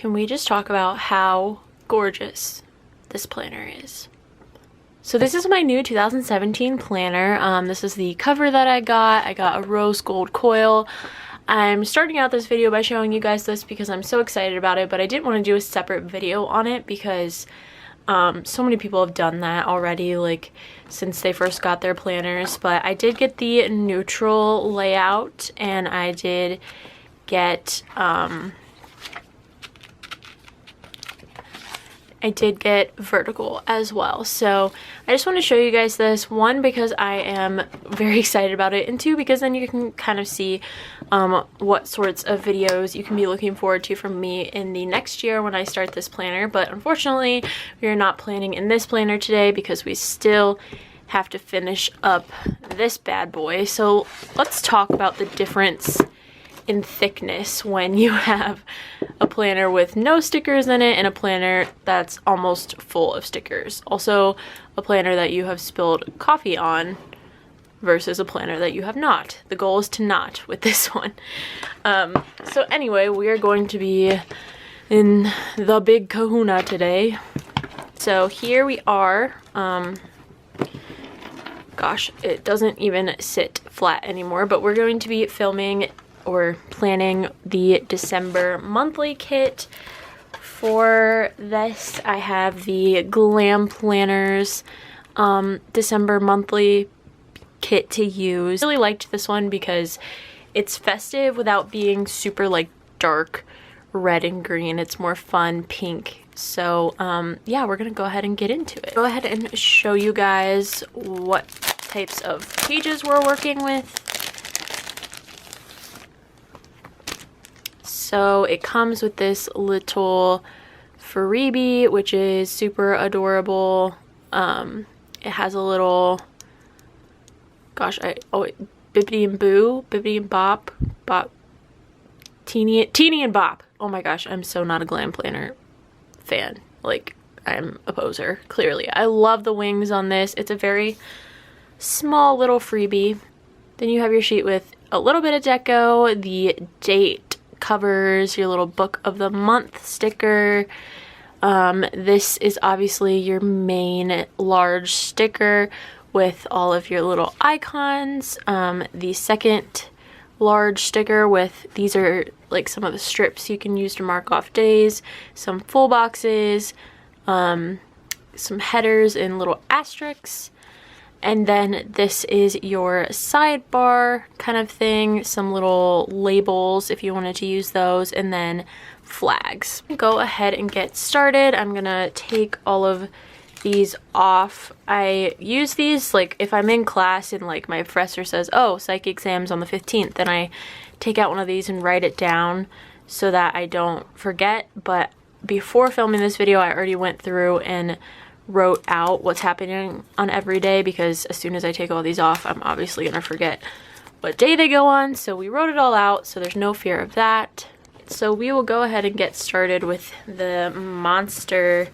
can we just talk about how gorgeous this planner is? So this is my new 2017 planner. This is the cover that I got. I got a rose gold coil. I'm starting out this video by showing you guys this because I'm so excited about it, but I didn't want to do a separate video on it because so many people have done that already, like since they first got their planners. But I did get the neutral layout, and I did get vertical as well. So I just want to show you guys this, one, because I am very excited about it, and two, because then you can kind of see what sorts of videos you can be looking forward to from me in the next year when I start this planner. But unfortunately, we are not planning in this planner today because we still have to finish up this bad boy. So let's talk about the difference in thickness when you have a planner with no stickers in it and a planner that's almost full of stickers. Also, a planner that you have spilled coffee on versus a planner that you have not. The goal is to not with this one. So anyway, we are going to be in the big kahuna today. So here we are. Gosh, it doesn't even sit flat anymore, but we're going to be filming or planning the December monthly kit. For this, I have the GLAM planners December monthly kit to use. I really liked this one because it's festive without being super like dark red and green. It's more fun pink. So yeah, we're gonna go ahead and get into it. Go ahead and show you guys what types of pages we're working with. So it comes with this little freebie, which is super adorable. It has a little, gosh, Bibbidi and Boo, Bibbidi and Bop, Teeny and Bop. Oh my gosh, I'm so not a GLAM planner fan. Like, I'm a poser, clearly. I love the wings on this. It's a very small little freebie. Then you have your sheet with a little bit of deco, the date, covers, your little book of the month sticker. This is obviously your main large sticker with all of your little icons. The second large sticker with, these are like some of the strips you can use to mark off days, some full boxes, some headers and little asterisks. And then this is your sidebar kind of thing, some little labels if you wanted to use those, and then flags. Go ahead and get started. I'm gonna take all of these off. I use these like if I'm in class and like my professor says, oh, psych exam's on the 15th, then I take out one of these and write it down so that I don't forget. But before filming this video, I already went through and wrote out what's happening on every day, because as soon as I take all these off, I'm obviously gonna forget what day they go on. So we wrote it all out, so there's no fear of that. So we will go ahead and get started with the monster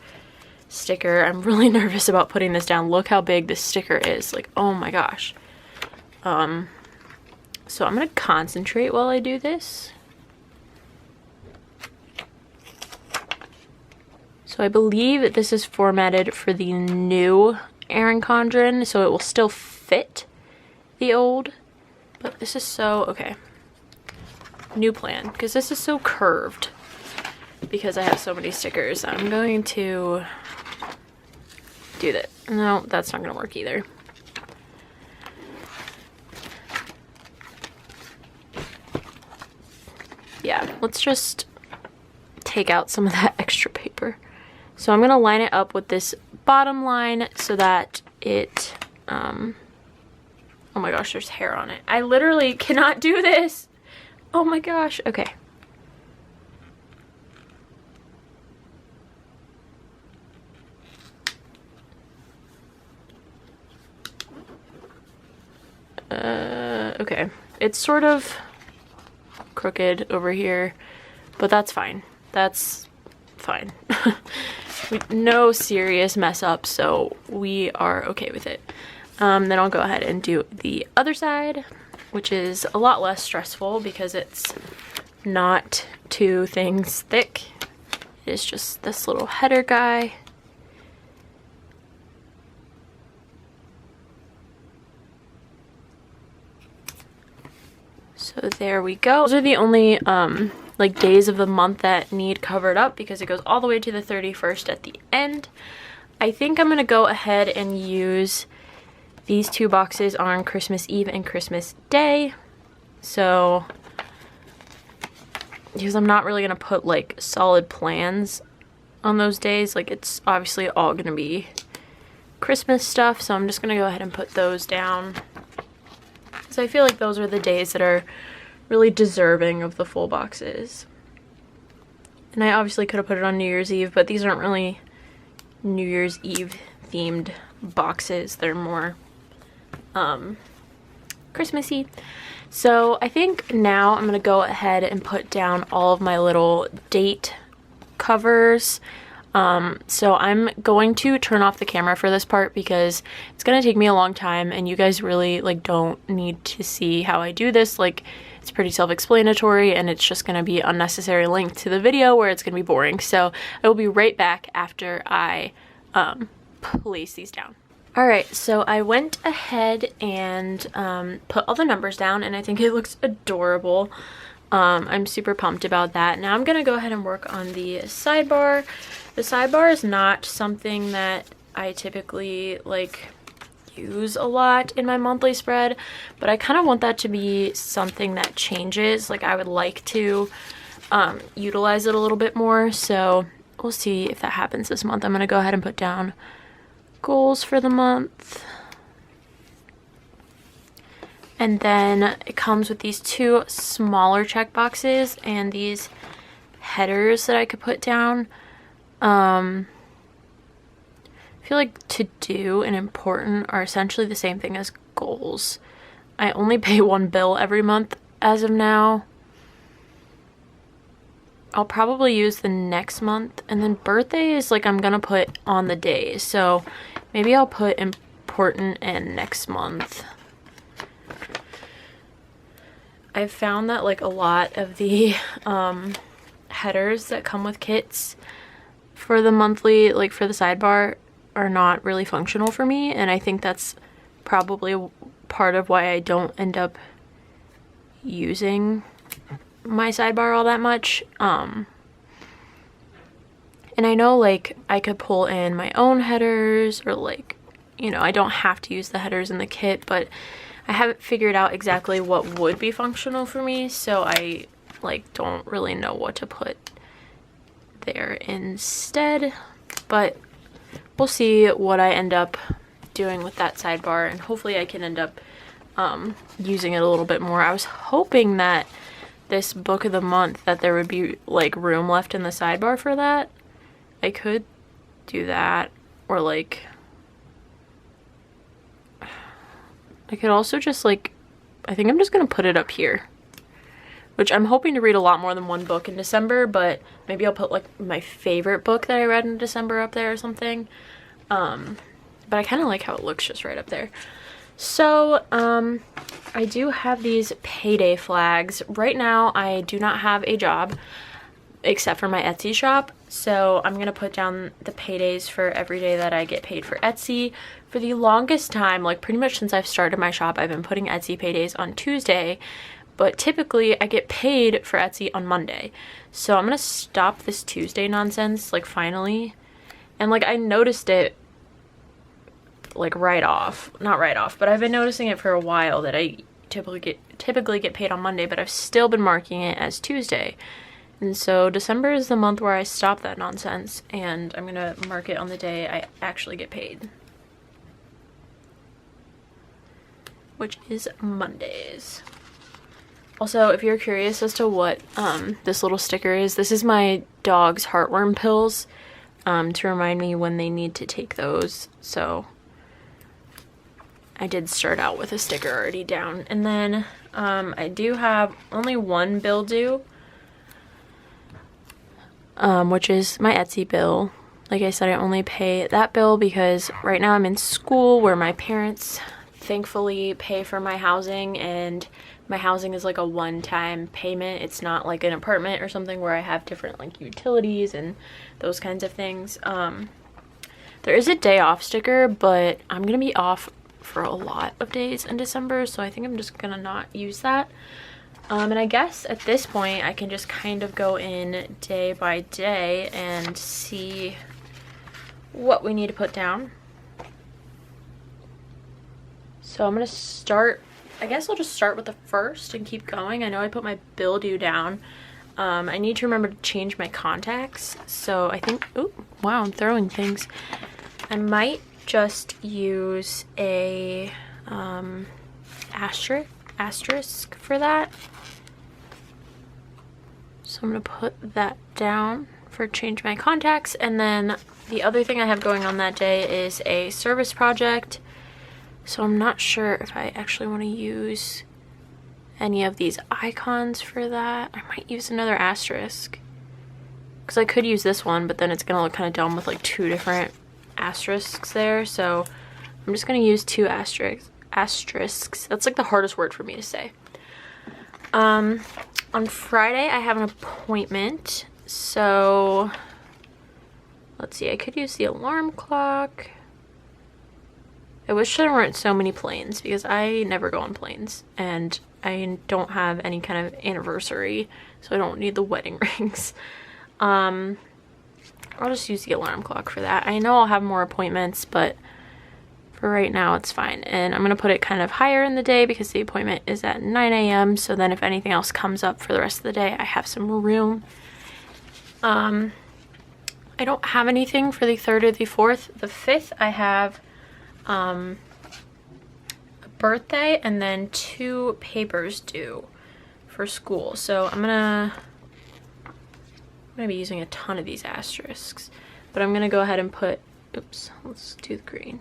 sticker. I'm really nervous about putting this down. Look how big this sticker is. Like, oh my gosh. So I'm gonna concentrate while I do this. So I believe that this is formatted for the new Erin Condren, so it will still fit the old, but this is so, okay. New plan, because this is so curved, because I have so many stickers. I'm going to do that. No, that's not gonna work either. Yeah, let's just take out some of that extra paper. So I'm gonna line it up with this bottom line so that it, oh my gosh, there's hair on it. I literally cannot do this. Oh my gosh, okay. Okay, it's sort of crooked over here, but that's fine. That's fine. No serious mess up, so we are okay with it. Then I'll go ahead and do the other side, which is a lot less stressful because it's not two things thick. It is just this little header guy. So there we go. Those are the only like days of the month that need covered up because it goes all the way to the 31st at the end. I think I'm gonna go ahead and use these 2 boxes on Christmas Eve and Christmas Day. So, because I'm not really gonna put like solid plans on those days. Like it's obviously all gonna be Christmas stuff. So I'm just gonna go ahead and put those down. So I feel like those are the days that are really deserving of the full boxes. And I obviously could have put it on New Year's Eve, but these aren't really New Year's Eve themed boxes. They're more Christmassy. So I think now I'm gonna go ahead and put down all of my little date covers. So I'm going to turn off the camera for this part because it's gonna take me a long time and you guys really like don't need to see how I do this. Like it's pretty self-explanatory and it's just gonna be unnecessary link to the video where it's gonna be boring. So I will be right back after I place these down. Alright, so I went ahead and put all the numbers down and I think it looks adorable. I'm super pumped about that. Now I'm gonna go ahead and work on the sidebar. The sidebar is not something that I typically like use a lot in my monthly spread, but I kind of want that to be something that changes. Like I would like to utilize it a little bit more, so we'll see if that happens this month. I'm gonna go ahead and put down goals for the month. And then it comes with these 2 smaller check boxes and these headers that I could put down. I feel like to do and important are essentially the same thing as goals. I only pay 1 bill every month as of now. I'll probably use the next month, and then birthday is like I'm gonna put on the days, so maybe I'll put important and next month. I've found that like a lot of the headers that come with kits for the monthly, like for the sidebar, are not really functional for me, and I think that's probably part of why I don't end up using my sidebar all that much. And I know like I could pull in my own headers, or like, you know, I don't have to use the headers in the kit, but I haven't figured out exactly what would be functional for me, so I like don't really know what to put there instead. But we'll see what I end up doing with that sidebar, and hopefully I can end up using it a little bit more. I was hoping that this book of the month that there would be like room left in the sidebar for that. I could do that, or like I could also just like, I think I'm just gonna put it up here, which I'm hoping to read a lot more than 1 book in December, but maybe I'll put like my favorite book that I read in December up there or something. But I kind of like how it looks just right up there. So I do have these payday flags. Right now I do not have a job except for my Etsy shop, so I'm gonna put down the paydays for every day that I get paid for Etsy. For the longest time, like pretty much since I've started my shop, I've been putting Etsy paydays on Tuesday, but typically I get paid for Etsy on Monday. So I'm gonna stop this Tuesday nonsense, like finally. And like I noticed it like right off, not right off, but I've been noticing it for a while that I typically get paid on Monday, but I've still been marking it as Tuesday. And so December is the month where I stop that nonsense, and I'm gonna mark it on the day I actually get paid, which is Mondays. Also, if you're curious as to what this little sticker is, this is my dog's heartworm pills to remind me when they need to take those. So I did start out with a sticker already down. And then I do have only 1 bill due, which is my Etsy bill. Like I said, I only pay that bill because right now I'm in school where my parents thankfully pay for my housing and my housing is like a one-time payment. It's not like an apartment or something where I have different like utilities and those kinds of things. There is a day off sticker, but I'm gonna be off for a lot of days in December, so I think I'm just gonna not use that. And I guess at this point I can just kind of go in day by day and see what we need to put down. So I'm gonna start, I guess I'll just start with the first and keep going. I know I put my bill due down. I need to remember to change my contacts. So I think, oh, wow, I'm throwing things. I might just use a asterisk for that. So I'm gonna put that down for change my contacts. And then the other thing I have going on that day is a service project. So I'm not sure if I actually want to use any of these icons for that. I might use another asterisk, because I could use this one, but then it's gonna look kind of dumb with like two different asterisks there. So I'm just gonna use two asterisks. That's like the hardest word for me to say. On Friday I have an appointment, so let's see, I could use the alarm clock. I wish there weren't so many planes, because I never go on planes and I don't have any kind of anniversary, so I don't need the wedding rings. I'll just use the alarm clock for that. I know I'll have more appointments, but for right now it's fine. And I'm gonna put it kind of higher in the day because the appointment is at 9 a.m. so then if anything else comes up for the rest of the day, I have some room. I don't have anything for the 3rd or the 4th. The 5th I have a birthday and then 2 papers due for school. So I'm gonna be using a ton of these asterisks, but I'm gonna go ahead and put, oops, let's do the green.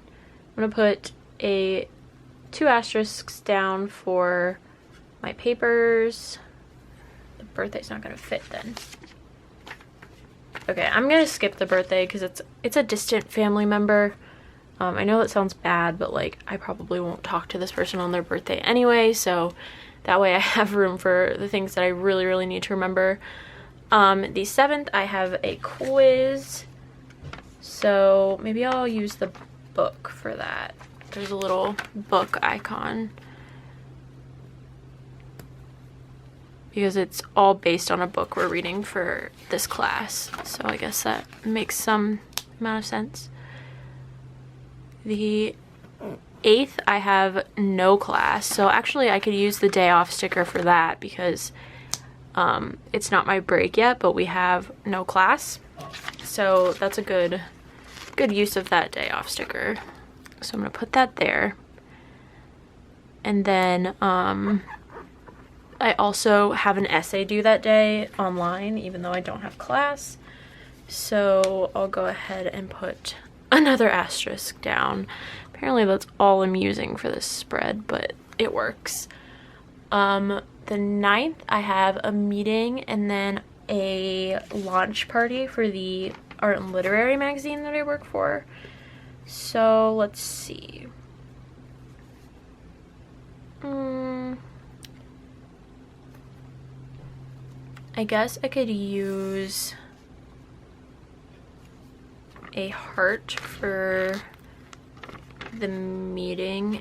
I'm gonna put 2 asterisks down for my papers. The birthday's not gonna fit then. Okay, I'm gonna skip the birthday because it's a distant family member. I know that sounds bad, but like I probably won't talk to this person on their birthday anyway, so that way I have room for the things that I really, really need to remember. The 7th I have a quiz, so maybe I'll use the book for that. There's a little book icon because it's all based on a book we're reading for this class, so I guess that makes some amount of sense. The 8th I have no class, so actually I could use the day off sticker for that because it's not my break yet, but we have no class, so that's a good use of that day off sticker. So I'm gonna put that there. And then I also have an essay due that day online, even though I don't have class, so I'll go ahead and put another asterisk down. Apparently that's all I'm using for this spread, but it works. The 9th I have a meeting and then a launch party for the art and literary magazine that I work for. So let's see. I guess I could use a heart for the meeting,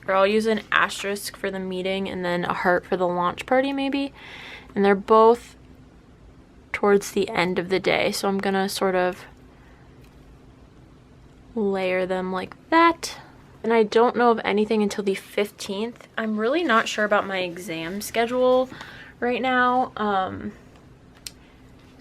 or I'll use an asterisk for the meeting and then a heart for the launch party maybe. And they're both towards the end of the day, so I'm gonna sort of layer them like that. And I don't know of anything until the 15th. I'm really not sure about my exam schedule right now.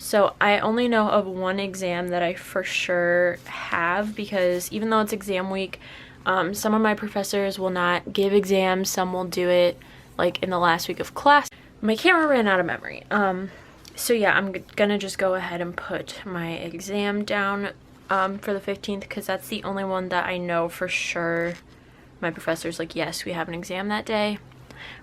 So I only know of one exam that I for sure have, because even though it's exam week, some of my professors will not give exams, some will do it like in the last week of class. My camera ran out of memory. So yeah, I'm gonna just go ahead and put my exam down for the 15th because that's the only one that I know for sure my professor's like, yes, we have an exam that day.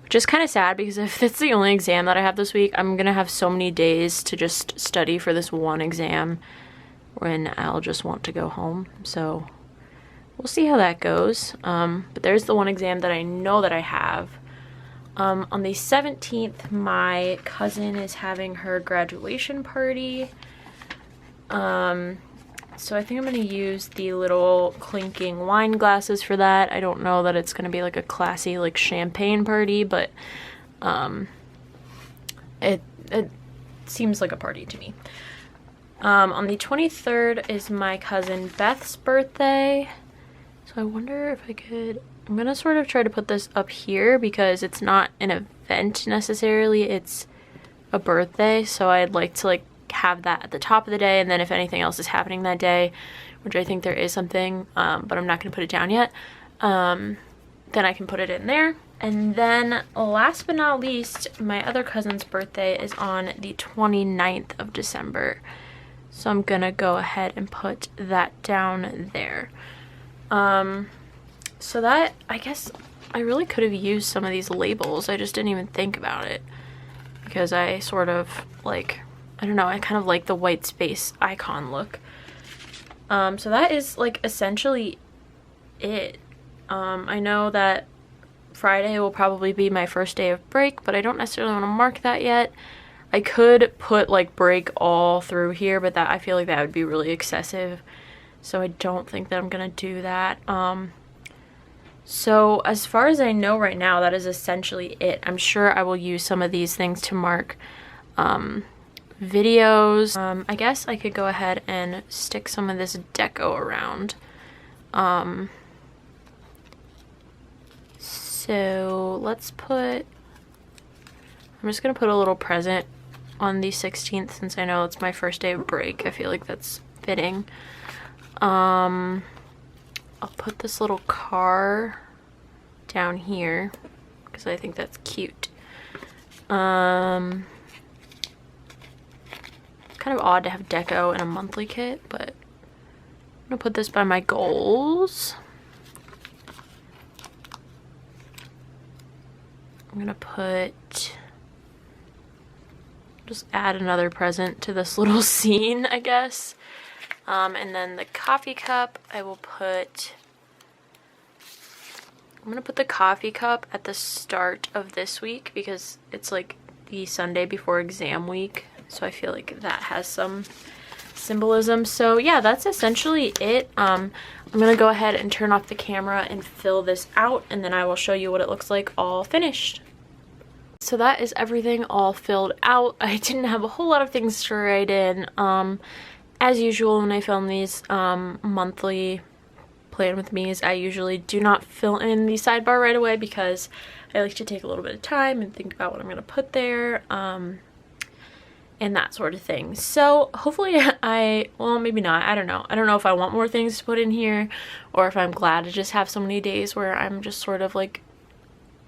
Which is kind of sad because if it's the only exam that I have this week, I'm gonna have so many days to just study for this one exam when I'll just want to go home. So we'll see how that goes. But there's the one exam that I know that I have. On the 17th, my cousin is having her graduation party. So I think I'm going to use the little clinking wine glasses for that. I don't know that it's going to be like a classy like champagne party, but it seems like a party to me. On the 23rd is my cousin Beth's birthday. So I wonder if I could, I'm going to sort of try to put this up here because it's not an event necessarily, it's a birthday. So I'd like to like have that at the top of the day, and then if anything else is happening that day, which I think there is something, but I'm not going to put it down yet, then I can put it in there. And then last but not least, my other cousin's birthday is on the 29th of December. So I'm gonna go ahead and put that down there. So that, I guess I really could have used some of these labels. I just didn't even think about it because I sort of like, I don't know, I kind of like the white space icon look. So that is like essentially it. I know that Friday will probably be my first day of break, but I don't necessarily want to mark that yet. I could put like break all through here, but that I feel like that would be really excessive. So I don't think that I'm gonna do that. So as far as I know right now, that is essentially it. I'm sure I will use some of these things to mark videos. I guess I could go ahead and stick some of this deco around. So let's put, I'm just gonna put a little present on the 16th since I know it's my first day of break. I feel like that's fitting. I'll put this little car down here because I think that's cute. It's kind of odd to have deco in a monthly kit, but I'm gonna put this by my goals. I'm gonna just add another present to this little scene, I guess. And then the coffee cup, I'm gonna put the coffee cup at the start of this week because it's like the Sunday before exam week. So I feel like that has some symbolism. So yeah, that's essentially it. I'm gonna go ahead and turn off the camera and fill this out, and then I will show you what it looks like all finished. So that is everything all filled out. I didn't have a whole lot of things to write in. As usual when I film these monthly plan with me's, I usually do not fill in the sidebar right away because I like to take a little bit of time and think about what I'm going to put there, and that sort of thing. So hopefully well, maybe not, I don't know. I don't know if I want more things to put in here or if I'm glad to just have so many days where I'm just sort of like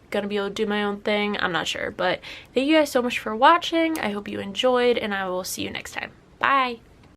gonna be able to do my own thing. I'm not sure, but thank you guys so much for watching. I hope you enjoyed, and I will see you next time. Bye.